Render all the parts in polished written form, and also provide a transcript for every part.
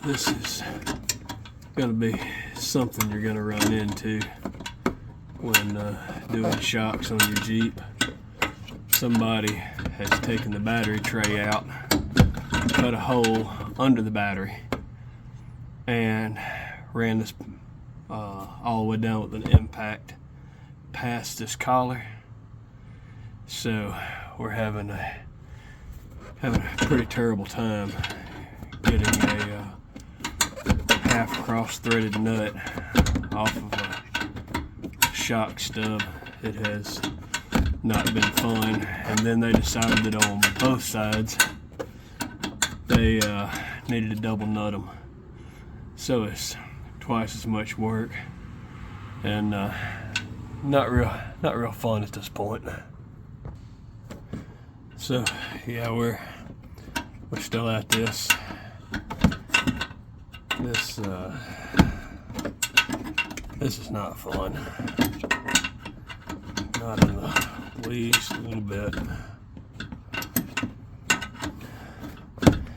This is going to be something you're going to run into when doing shocks on your Jeep. Somebody has taken the battery tray out, cut a hole under the battery, and ran this all the way down with an impact past this collar. So we're having a pretty terrible time getting a half cross threaded nut off of a shock stub. It has not been fun, and then they decided that on both sides they needed to double nut them, so it's twice as much work and not real fun at this point. So yeah, we're still at this. This is not fun. Not in the least little bit.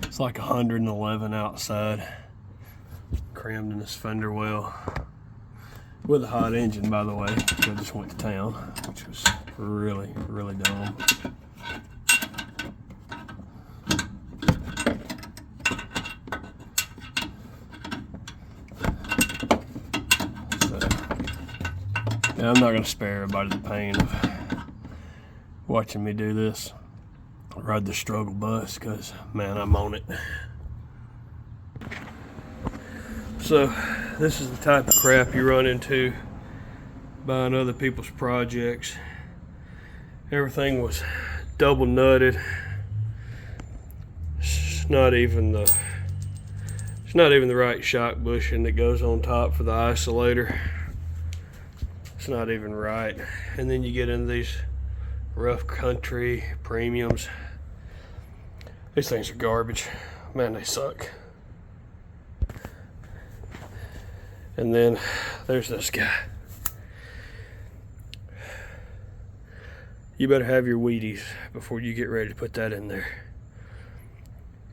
It's like 111 outside, crammed in this fender well with a hot engine, by the way. I just went to town, which was really dumb. Yeah, I'm not going to spare everybody the pain of watching me do this, ride the struggle bus, because, man, I'm on it. So, this is the type of crap you run into buying other people's projects. Everything was double nutted. It's not even the right shock bushing that goes on top for the isolator. It's not even right. And then you get into these rough country premiums. These things are garbage. Man, they suck. And then there's this guy. You better have your Wheaties before you get ready to put that in there,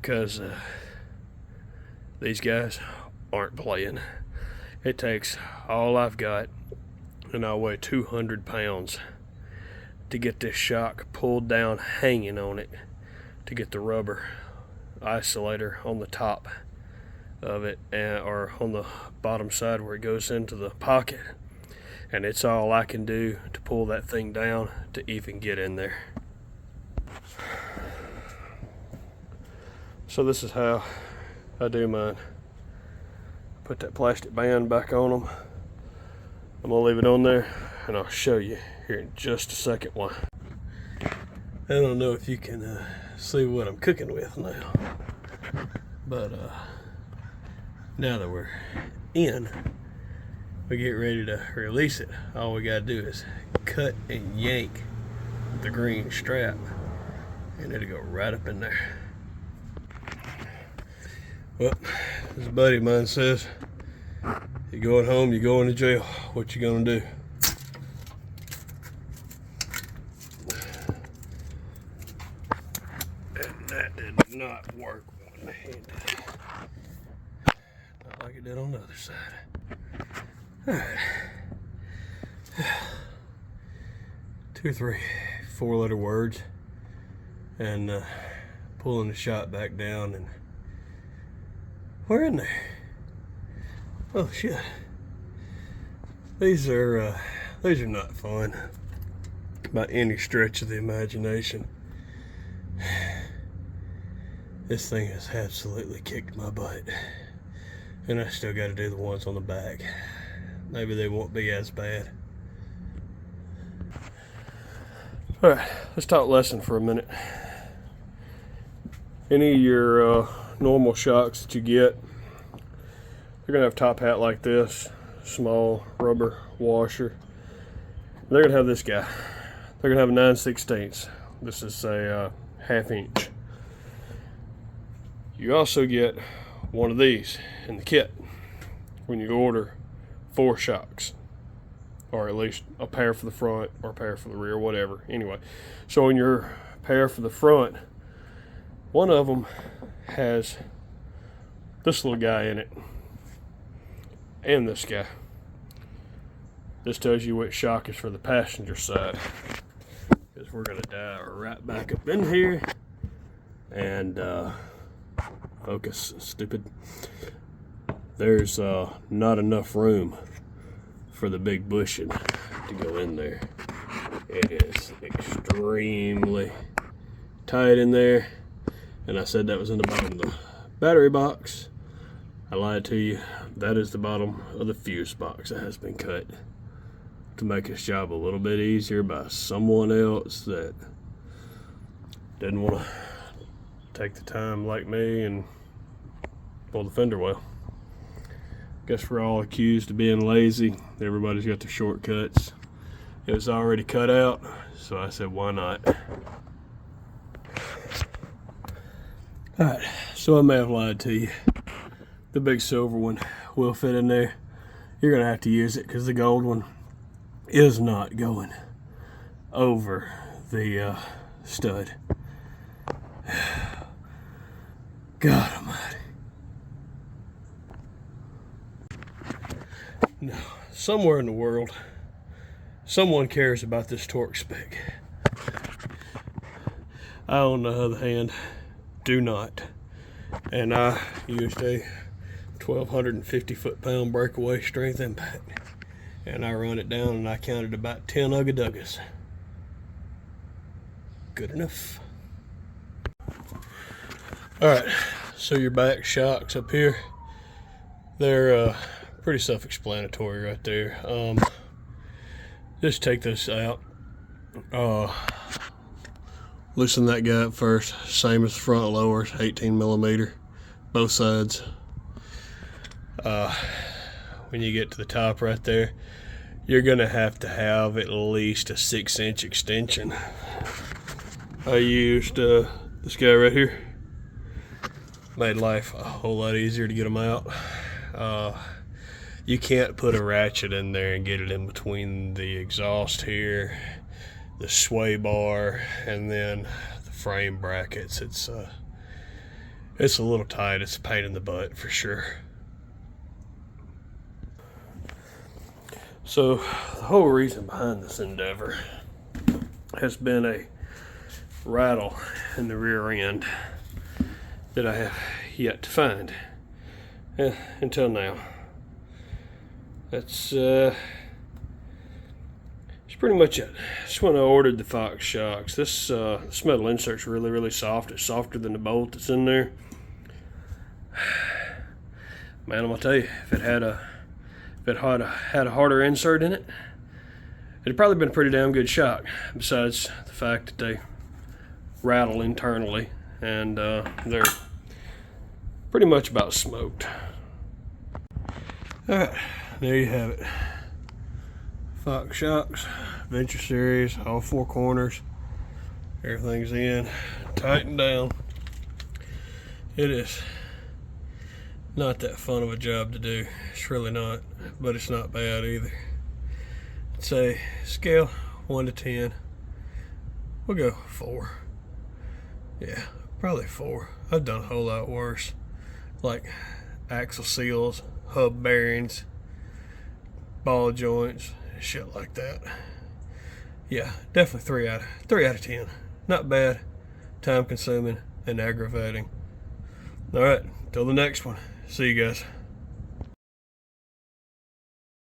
because these guys aren't playing. It takes all I've got, and I weigh 200 pounds to get this shock pulled down, hanging on it, to get the rubber isolator on the top of it, or on the bottom side where it goes into the pocket. And it's all I can do to pull that thing down to even get in there. So this is how I do mine. Put that plastic band back on them. I'm gonna leave it on there, and I'll show you here in just a second why. I don't know if you can see what I'm cooking with now, but now that we're in, we get ready to release it. All we gotta do is cut and yank the green strap, and it'll go right up in there. Well, this buddy of mine says, you're going home, you're going to jail. What you gonna do? And that did not work one-handed. Not like it did on the other side. Alright. 2, 3, 4-letter words, and pulling the shot back down, and we're in there. Oh shit. These are not fun by any stretch of the imagination. This thing has absolutely kicked my butt, and I still got to do the ones on the back. Maybe they won't be as bad. Alright, let's talk lesson for a minute. Any of your normal shocks that you get, they're going to have a top hat like this, small rubber washer. They're going to have this guy. They're going to have a 9/16. This is a 1/2 inch. You also get one of these in the kit when you order 4 shocks, or at least a pair for the front or a pair for the rear, whatever. Anyway, so in your pair for the front, one of them has this little guy in it, and this guy. This tells you which shock is for the passenger side, because we're gonna dive right back up in here and focus, stupid. There's not enough room for the big bushing to go in there. It is extremely tight in there, and I said that was in the bottom of the battery box. I lied to you. That is the bottom of the fuse box that has been cut to make this job a little bit easier by someone else that didn't want to take the time like me and pull the fender well. Guess we're all accused of being lazy. Everybody's got their shortcuts. It was already cut out, so I said, why not? Alright, so I may have lied to you. The big silver one will fit in there. You're gonna have to use it because the gold one is not going over the stud. God almighty. Now, somewhere in the world, someone cares about this torque spec. I, on the other hand, do not. And I used a 1,250 foot-pound breakaway strength impact. And I run it down and I counted about 10 ugga-duggas. Good enough. Alright, so your back shocks up here, they're pretty self-explanatory right there. Just take this out. Loosen that guy up first. Same as the front lowers, 18 millimeter, both sides. When you get to the top right there, you're gonna have to have at least a 6-inch extension. I used this guy right here. Made life a whole lot easier to get them out. You can't put a ratchet in there and get it in between the exhaust here, the sway bar, and then the frame brackets. It's a little tight. It's a pain in the butt for sure. So the whole reason behind this endeavor has been a rattle in the rear end that I have yet to find until now. That's pretty much it. That's when I ordered the Fox shocks. This metal insert's really soft. It's softer than the bolt that's in there. Man, I'm gonna tell you, if it had a harder insert in it, it'd probably been a pretty damn good shock. Besides the fact that they rattle internally and they're pretty much about smoked. All right, there you have it. Fox shocks, Venture Series, all 4 corners. Everything's in, tightened down. It is not that fun of a job to do. It's really not, but it's not bad either. I'd say scale 1 to 10. We'll go 4. Yeah, probably 4. I've done a whole lot worse, like axle seals, hub bearings, ball joints, shit like that. Yeah, definitely 3 out of 10. Not bad, time consuming and aggravating. All right, till the next one. See you guys.